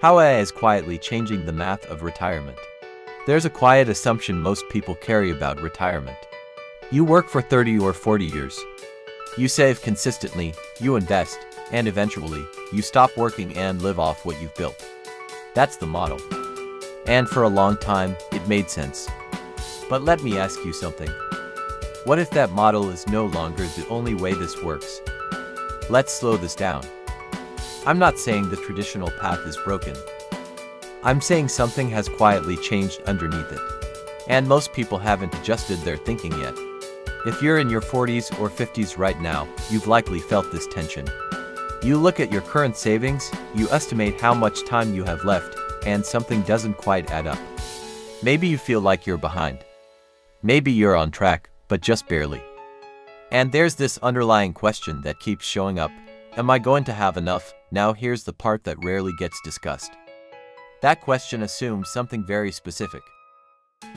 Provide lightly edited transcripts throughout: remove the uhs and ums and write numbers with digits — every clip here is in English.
How AI is quietly changing the math of retirement. There's a quiet assumption most people carry about retirement. You work for 30 or 40 years. You save consistently, you invest, and eventually, you stop working and live off what you've built. That's the model. And for a long time, it made sense. But let me ask you something. What if that model is no longer the only way this works? Let's slow this down. I'm not saying the traditional path is broken. I'm saying something has quietly changed underneath it. And most people haven't adjusted their thinking yet. If you're in your 40s or 50s right now, you've likely felt this tension. You look at your current savings, you estimate how much time you have left, and something doesn't quite add up. Maybe you feel like you're behind. Maybe you're on track, but just barely. And there's this underlying question that keeps showing up. Am I going to have enough? Now here's the part that rarely gets discussed. That question assumes something very specific.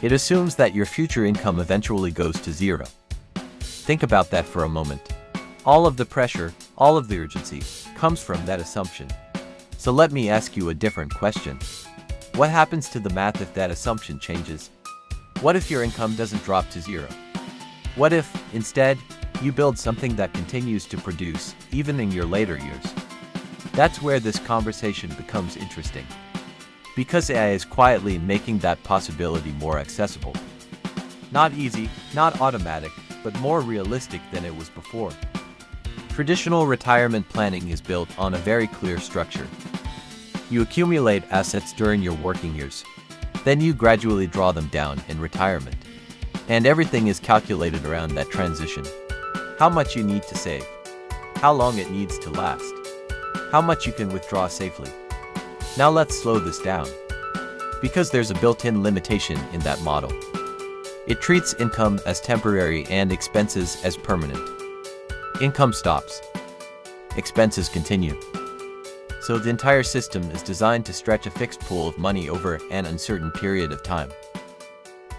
It assumes that your future income eventually goes to zero. Think about that for a moment. All of the pressure, all of the urgency, comes from that assumption. So let me ask you a different question. What happens to the math if that assumption changes? What if your income doesn't drop to zero? What if, instead, you build something that continues to produce, even in your later years? That's where this conversation becomes interesting. Because AI is quietly making that possibility more accessible. Not easy, not automatic, but more realistic than it was before. Traditional retirement planning is built on a very clear structure. You accumulate assets during your working years. Then you gradually draw them down in retirement. And everything is calculated around that transition. How much you need to save. How long it needs to last. How much you can withdraw safely. Now let's slow this down. Because there's a built-in limitation in that model. It treats income as temporary and expenses as permanent. Income stops. Expenses continue. So the entire system is designed to stretch a fixed pool of money over an uncertain period of time.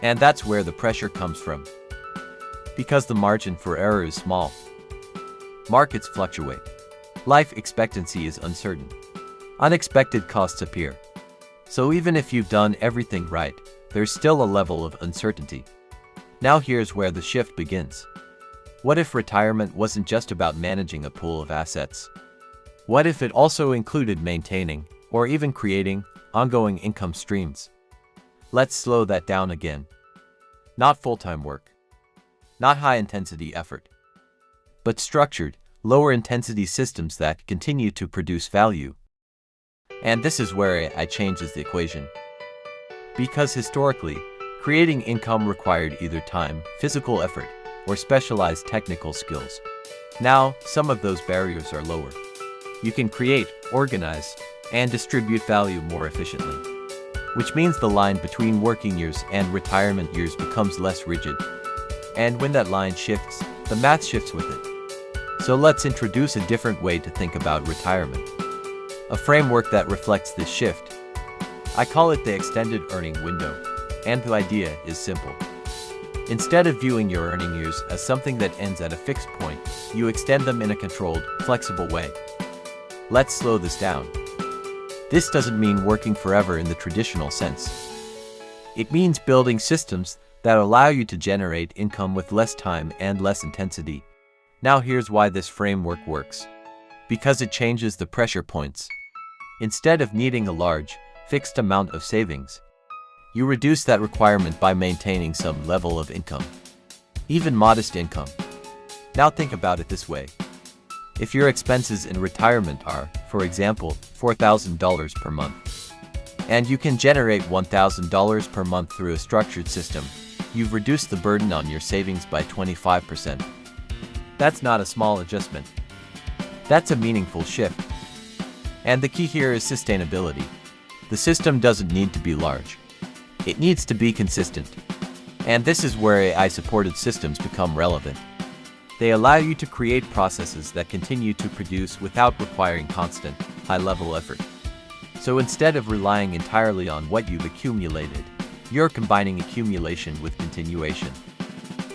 And that's where the pressure comes from. Because the margin for error is small. Markets fluctuate. Life expectancy is uncertain. Unexpected costs appear. So even if you've done everything right, there's still a level of uncertainty. Now here's where the shift begins. What if retirement wasn't just about managing a pool of assets? What if it also included maintaining, or even creating, ongoing income streams? Let's slow that down again. Not full-time work. Not high-intensity effort. But structured, lower-intensity systems that continue to produce value. And this is where AI changes the equation. Because historically, creating income required either time, physical effort, or specialized technical skills. Now, some of those barriers are lower. You can create, organize, and distribute value more efficiently. Which means the line between working years and retirement years becomes less rigid. And when that line shifts, the math shifts with it. So let's introduce a different way to think about retirement. A framework that reflects this shift. I call it the extended earning window. And the idea is simple. Instead of viewing your earning years as something that ends at a fixed point, you extend them in a controlled, flexible way. Let's slow this down. This doesn't mean working forever in the traditional sense. It means building systems that allow you to generate income with less time and less intensity. Now here's why this framework works. Because it changes the pressure points. Instead of needing a large, fixed amount of savings, you reduce that requirement by maintaining some level of income. Even modest income. Now think about it this way. If your expenses in retirement are, for example, $4,000 per month, and you can generate $1,000 per month through a structured system, you've reduced the burden on your savings by 25%. That's not a small adjustment. That's a meaningful shift. And the key here is sustainability. The system doesn't need to be large. It needs to be consistent. And this is where AI-supported systems become relevant. They allow you to create processes that continue to produce without requiring constant, high-level effort. So instead of relying entirely on what you've accumulated, you're combining accumulation with continuation.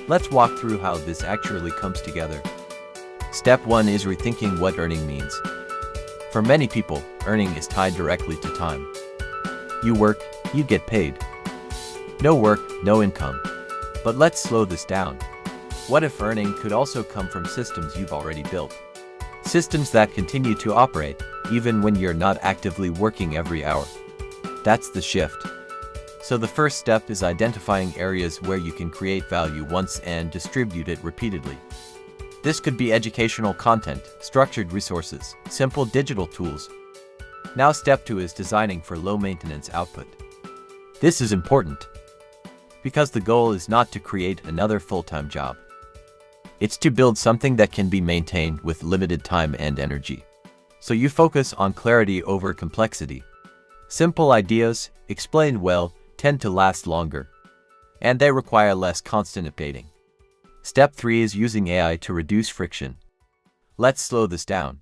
Let's walk through how this actually comes together. Step 1 is rethinking what earning means. For many people, earning is tied directly to time. You work, you get paid. No work, no income. But let's slow this down. What if earning could also come from systems you've already built? Systems that continue to operate, even when you're not actively working every hour. That's the shift. So the first step is identifying areas where you can create value once and distribute it repeatedly. This could be educational content, structured resources, simple digital tools. Now step 2 is designing for low maintenance output. This is important because the goal is not to create another full-time job. It's to build something that can be maintained with limited time and energy. So you focus on clarity over complexity. Simple ideas, explained well, tend to last longer, and they require less constant updating. Step 3 is using AI to reduce friction. Let's slow this down.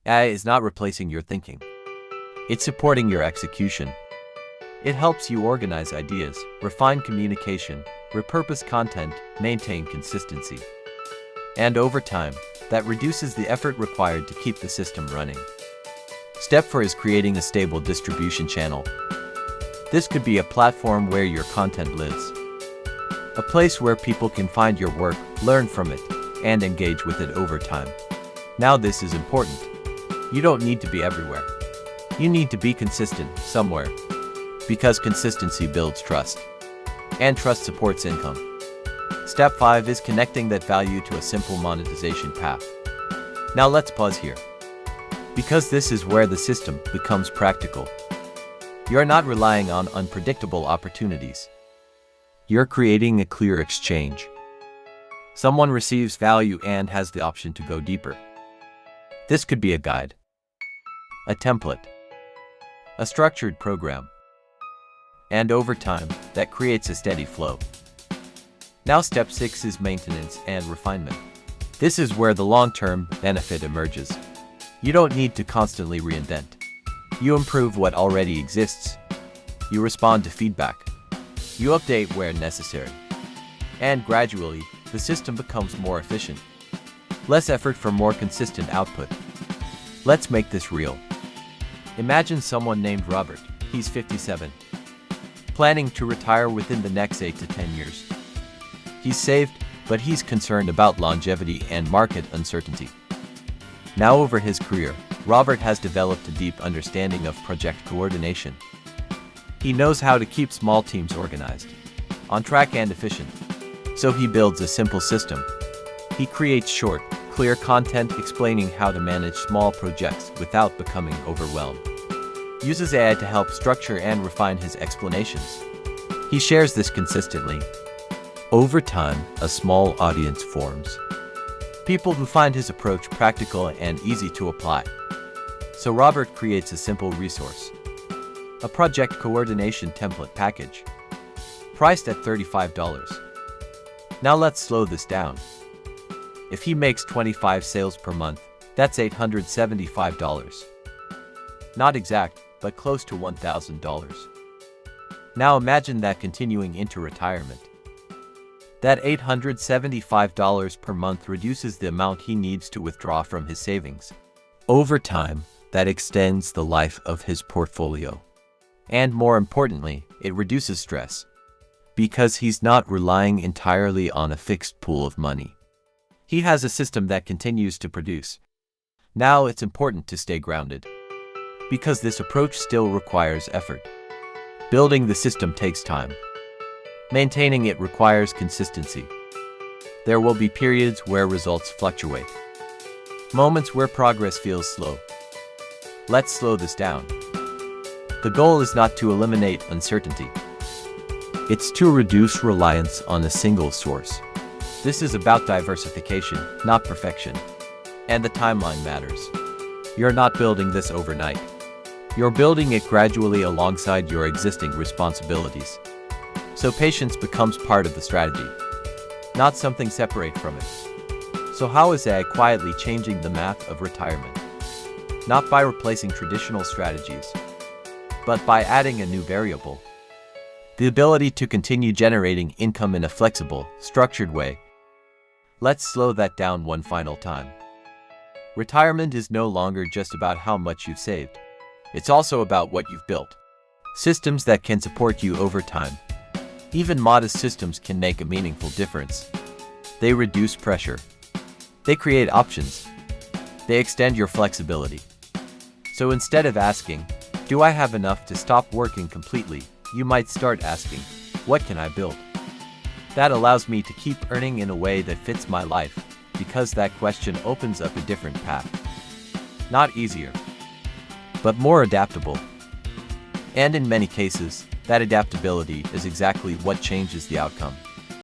AI is not replacing your thinking. It's supporting your execution. It helps you organize ideas, refine communication, repurpose content, maintain consistency. And over time, that reduces the effort required to keep the system running. Step 4 is creating a stable distribution channel. This could be a platform where your content lives. A place where people can find your work, learn from it, and engage with it over time. Now this is important. You don't need to be everywhere. You need to be consistent somewhere. Because consistency builds trust. And trust supports income. Step 5 is connecting that value to a simple monetization path. Now let's pause here. Because this is where the system becomes practical. You're not relying on unpredictable opportunities. You're creating a clear exchange. Someone receives value and has the option to go deeper. This could be a guide, a template, a structured program, and over time, that creates a steady flow. Now step 6 is maintenance and refinement. This is where the long-term benefit emerges. You don't need to constantly reinvent. You improve what already exists. You respond to feedback. You update where necessary. And gradually, the system becomes more efficient. Less effort for more consistent output. Let's make this real. Imagine someone named Robert. He's 57. Planning to retire within the next 8 to 10 years. He's saved, but he's concerned about longevity and market uncertainty. Now over his career, Robert has developed a deep understanding of project coordination. He knows how to keep small teams organized, on track and efficient. So he builds a simple system. He creates short, clear content explaining how to manage small projects without becoming overwhelmed. Uses AI to help structure and refine his explanations. He shares this consistently. Over time, a small audience forms. People who find his approach practical and easy to apply. So Robert creates a simple resource. A project coordination template package. Priced at $35. Now let's slow this down. If he makes 25 sales per month, that's $875. Not exact, but close to $1,000. Now imagine that continuing into retirement. That $875 per month reduces the amount he needs to withdraw from his savings. Over time, that extends the life of his portfolio. And more importantly, it reduces stress. Because he's not relying entirely on a fixed pool of money. He has a system that continues to produce. Now it's important to stay grounded. Because this approach still requires effort. Building the system takes time. Maintaining it requires consistency. There will be periods where results fluctuate. Moments where progress feels slow. Let's slow this down. The goal is not to eliminate uncertainty. It's to reduce reliance on a single source. This is about diversification, not perfection. And the timeline matters. You're not building this overnight. You're building it gradually alongside your existing responsibilities. So patience becomes part of the strategy, not something separate from it. So how is AI quietly changing the math of retirement? Not by replacing traditional strategies, but by adding a new variable. The ability to continue generating income in a flexible, structured way. Let's slow that down one final time. Retirement is no longer just about how much you've saved. It's also about what you've built. Systems that can support you over time. Even modest systems can make a meaningful difference. They reduce pressure. They create options. They extend your flexibility. So instead of asking, "Do I have enough to stop working completely?" you might start asking, "What can I build that allows me to keep earning in a way that fits my life?" Because that question opens up a different path. Not easier, but more adaptable. And in many cases, that adaptability is exactly what changes the outcome.